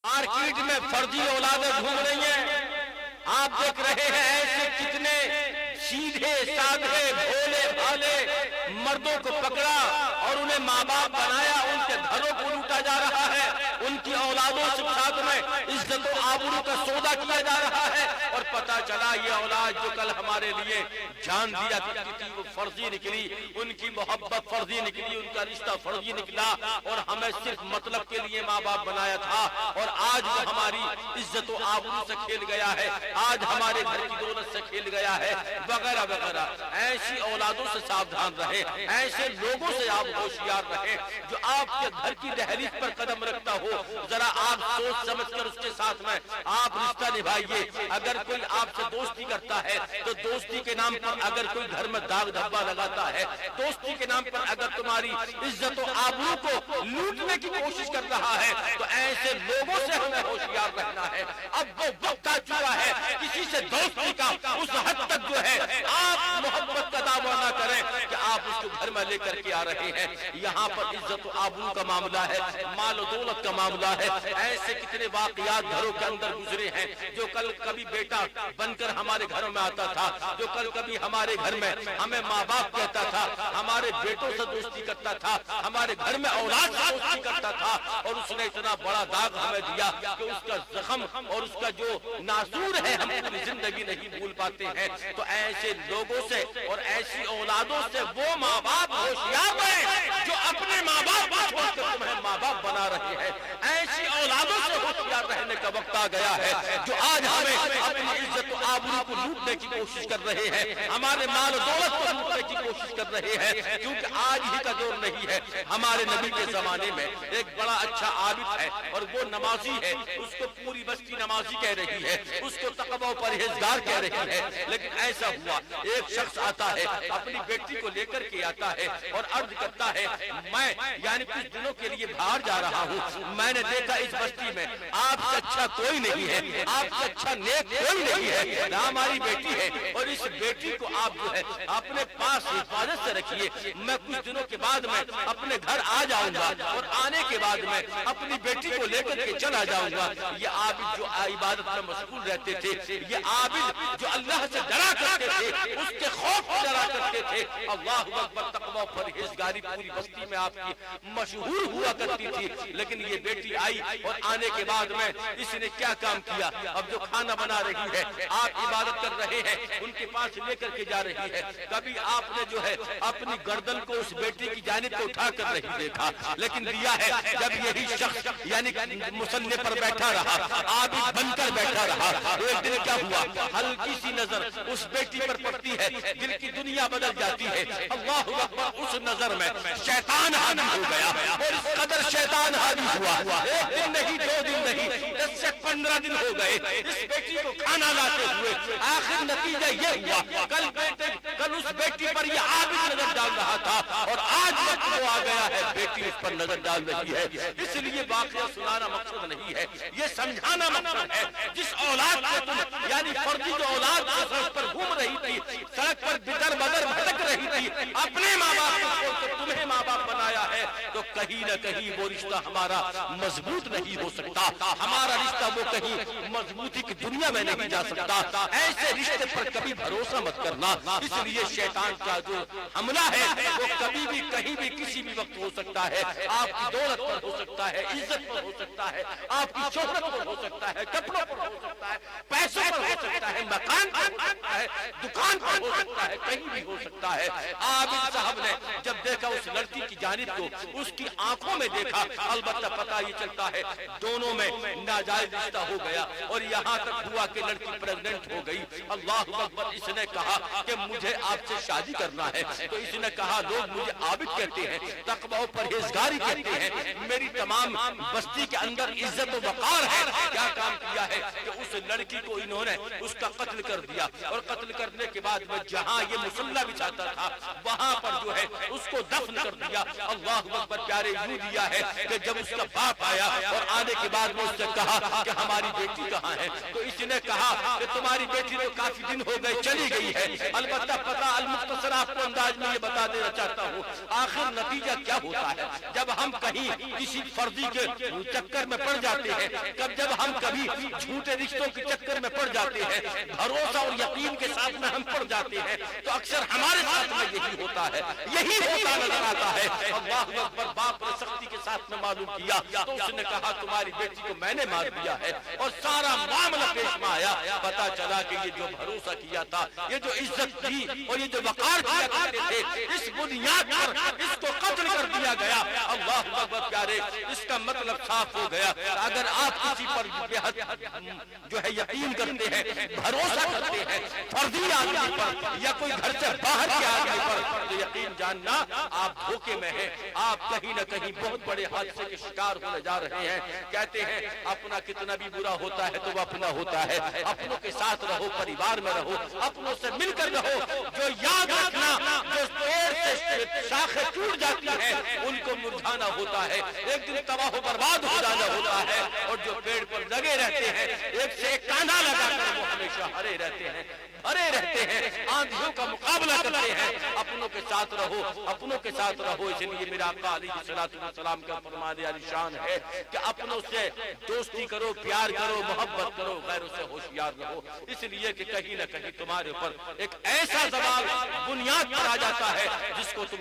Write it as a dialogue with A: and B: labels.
A: Market में फर्जी औलादें घूम रही हैं। आप देख रहे हैं ऐसे कितने सीधे साधे भोले भाले मर्दों को पकड़ा और उन्हें माँ बाप बनाया, उनके घरों को लूटा जा रहा है, उनकी औलादों से साथ में इज्जत और आबरू का सौदा किया जा रहा है। और पता चला ये औलाद जो कल हमारे लिए जान दिया करती थी वो फर्जी निकली, उनकी मोहब्बत फर्जी निकली, उनका रिश्ता फर्जी निकला और हमें सिर्फ मतलब के लिए माँ बाप बनाया था और आज वो हमारी इज्जत और आबरू से खेल गया है, आज हमारे घर की दौलत से खेल गया है, वगैरह वगैरह। ऐसी औलादों से सावधान रहे, ऐसे लोगों से आप होशियार रहे जो आपके घर की दहलीज पर कदम रखता हो। जरा आप सोच समझ कर उसके साथ में आप रिश्ता निभाइए। अगर कोई आपसे दोस्ती करता है तो दोस्ती के नाम पर अगर कोई घर में दाग धब्बा लगाता है, दोस्ती के नाम पर अगर तुम्हारी इज्जत और आबरू को लूटने की कोशिश कर रहा है तो ऐसे लोगों से हमें होशियार रहना है। अब वो वक्त आ चुका है किसी से दोस्ती का उस हद तक जो है आप मोहब्बत का दावा ना करें कि आप उसको घर में लेकर के आ रहे हैं। यहाँ पर इज्जत और आबरू का मामला है, माल और दौलत का मामला है। ऐसे कितने वाकयात घरों के अंदर गुजरे हैं जो कल कभी बेटा बनकर हमारे घरों में आता था, जो कल कभी हमारे घर में हमें माँ बाप कहता था, हमारे बेटों से दोस्ती करता था, हमारे घर में औलाद से दोस्ती करता था और उसने इतना बड़ा दाग हमें दिया कि उसका जख्म और उसका जो नासूर है हम पूरी जिंदगी नहीं भूल पाते हैं। तो ऐसे लोगों से और ऐसी औलादों से वो माँ बाप होशियार रहे जो अपने माँ बाप को छोड़कर तुम्हें माँ बाप बना रहे हैं। ऐसी औलादों से होशियार रहने का वक्त आ गया है जो आज हमें अपनी इज्जत और आबरू को लूटने की कोशिश कर रहे हैं, हमारे माल दौलत को लूटने की कोशिश कर रहे हैं। क्योंकि आज ही का दौर नहीं है। हमारे नबी के जमाने में एक बड़ा अच्छा आबिद है और वो नमाजी है, उसको पूरी बस्ती नमाजी कह रही है, उसको तकवा परहेजगार कह रही है। लेकिन ऐसा हुआ एक शख्स आता है, अपनी बेटी को लेकर के आता है और अर्ज करता है मैं यानी कुछ दिनों के लिए बाहर जा रहा हूँ, मैंने देखा इस बस्ती में आपसे अच्छा कोई नहीं है, आपसे अच्छा नेक कोई नहीं है, ना हमारी बेटी है और इस बेटी को आप जो है अपने पास हिफाजत से रखिए। मैं कुछ दिनों के बाद में अपने घर आ जाऊंगा और आने के बाद में अपनी बेटी को लेकर के चला जाऊंगा। ये आबिद जो इबादत में मशगूल रहते थे, ये आबिद जो अल्लाह से डरा करते थे, उसके खौफ से डरा करते थे। अल्लाहु अकबर, तकवा परहेजगारी पूरी बस्ती में आपकी मशहूर हुआ करती थी। लेकिन ये बेटी आई और आने के बाद में इसने क्या काम किया, अब जो खाना बना रही है, आप इबादत कर रहे हैं, उनके पास लेकर के जा रही है, कभी आपने जो है अपनी गर्दन को उस बेटी की जानिब को उठा कर नहीं देखा, लेकिन दिया है जब यही शख्स यानी मुसल्ले पर बैठा रहा, आबिद बनकर बैठा रहा, तो एक दिन क्या हुआ, हल्की सी नजर उस बेटी पर पड़ती है, दिल की दुनिया बदल जाती है। अल्लाहु अकबर, उस नजर में शैतान हावी हो गया और इस कदर शैतान हावी हुआ, एक दिन नहीं, 2 दिन नहीं, 10 से 15 दिन हो गए इस बेटी को खाना लाते हुए। आखिर नतीजा ये हुआ कल उस बेटी पर ये आबिद नजर डाल रहा था और आज वक्त वो आ गया है बेटी उस पर नजर डाल रही है। इसलिए वाकया सुनाना मकसद नहीं है, ये समझाना मकसद है। जिस औलाद को तुम यानी फर्जी जो औलाद सड़क पर घूम रही थी, सड़क पर बिदर बदर भटक रही थी, अपने माँ बाप को छोड़कर तुम्हें माँ बाप बनाया है, तो कहीं न कहीं वो रिश्ता हमारा मजबूत नहीं हो सकता, हमारा रिश्ता वो कहीं मजबूती की दुनिया में नहीं जा सकता। ऐसे रिश्ते पर कभी भरोसा मत करना। इसलिए शैतान का जो हमला है वो कभी भी कहीं भी किसी भी वक्त हो सकता है। आपकी दौलत पर हो सकता है, इज्जत पर हो सकता है, आपकी शोहरत पर हो सकता है, कपड़ों पर हो सकता है, पैसों पर हो सकता है, मकान पर हो सकता है, दुकान पर हो सकता है, कहीं भी हो सकता है। आबिद साहब ने जब देखा उस लड़की की जानिब को, उसकी आंखों में देखा, अलबत्ता पता ये चलता है दोनों में नाजायज रिश्ता हो गया और यहाँ तक हुआ कि लड़की प्रेग्नेंट हो गई। अल्लाहु अकबर, इसने कहा कि मुझे आपसे शादी करना है, तो इसने कहा लोग मुझे आबिद कहते हैं, तकवा परहेजगारी कहते हैं, मेरी तमाम बस्ती के अंदर इज्जत वकार है। क्या काम किया है कि उस लड़की को इन्होंने उसका कत्ल कर दिया और कत्ल قتل کرنے کے بعد میں جہاں یہ مصلی بچھاتا تھا وہاں پر جو ہے اس کو دفن کر دیا. اللہ اکبر پیارے. یوں دیا ہے کہ جب اس کا باپ آیا اور آنے کے بعد میں اس سے کہا کہ ہماری بیٹی کہاں ہے, تو اس نے کہا کہ تمہاری بیٹی تو کافی دن ہو گئے چلی گئی ہے. البتہ پتہ المختصر آپ کو انداز میں یہ بتا دینا چاہتا ہوں آخر نتیجہ کیا ہوتا ہے جب ہم کہیں کسی فرضی کے چکر میں پڑ جاتے ہیں, جب ہم کبھی جھوٹے رشتوں کے چکر میں پڑ جاتے ہیں, بھروسہ اور یقین کے ساتھ میں ہم پڑ جاتے ہیں, تو اکثر ہمارے ساتھ میں یہی ہوتا ہے, یہی ہوتا نظر آتا ہے. اللہ اکبر. باپ نے سختی کے ساتھ میں معلوم کیا تو اس نے کہا تمہاری بیٹی کو میں نے مار دیا ہے, اور سارا معاملہ پیش میں آیا. پتا چلا کہ یہ جو بھروسہ کیا تھا, یہ جو عزت تھی اور یہ جو وقار کیا کرتے تھے, اس بنیاد پر اس کو قتل کر دیا گیا. اللہ اکبر پیارے. اس کا مطلب صاف ہو گیا اگر آپ کسی پر جو ہے یقین کرتے ہیں, بھروسہ کرتے ہیں فرضی آدمی پر یا کوئی گھر سے باہر کے آدمی پر, تو یقین جاننا آپ دھوکے میں ہیں, آپ کہیں نہ کہیں بہت بڑے حادثے کے شکار ہونے جا رہے ہیں. کہتے ہیں اپنا کتنا بھی برا ہوتا ہے تو وہ اپنا ہوتا ہے. اپنوں کے ساتھ رہو, پریوار میں رہو, اپنوں سے مل کر رہو. جو یاد رکھنا جو پیڑ سے شاخیں ٹوٹ جاتی ہیں ان کو مرجھانا ہوتا ہے, ایک دن تباہ و برباد ہو جانا ہوتا ہے. اور جو پیڑ پر لگے رہتے ہیں ایک سے ایک کانا لگا کر وہ ہمیشہ ہرے رہتے ہیں, ہرے رہتے ہیں, آندھیوں کا مقابلہ کرتے ہیں. اپنوں کے ساتھ رہو, اپنوں کے ساتھ رہو. اس لیے میرا آقا علیہ الصلوۃ والسلام کا فرمان عالی شان ہے کہ اپنوں سے دوستی کرو, پیار کرو, محبت کرو, غیروں سے ہوشیار رہو. اس لیے کہ کہیں نہ کہیں تمہارے اوپر ایک ایسا زوال بنیاد پر آ جاتا ہے جس کو تم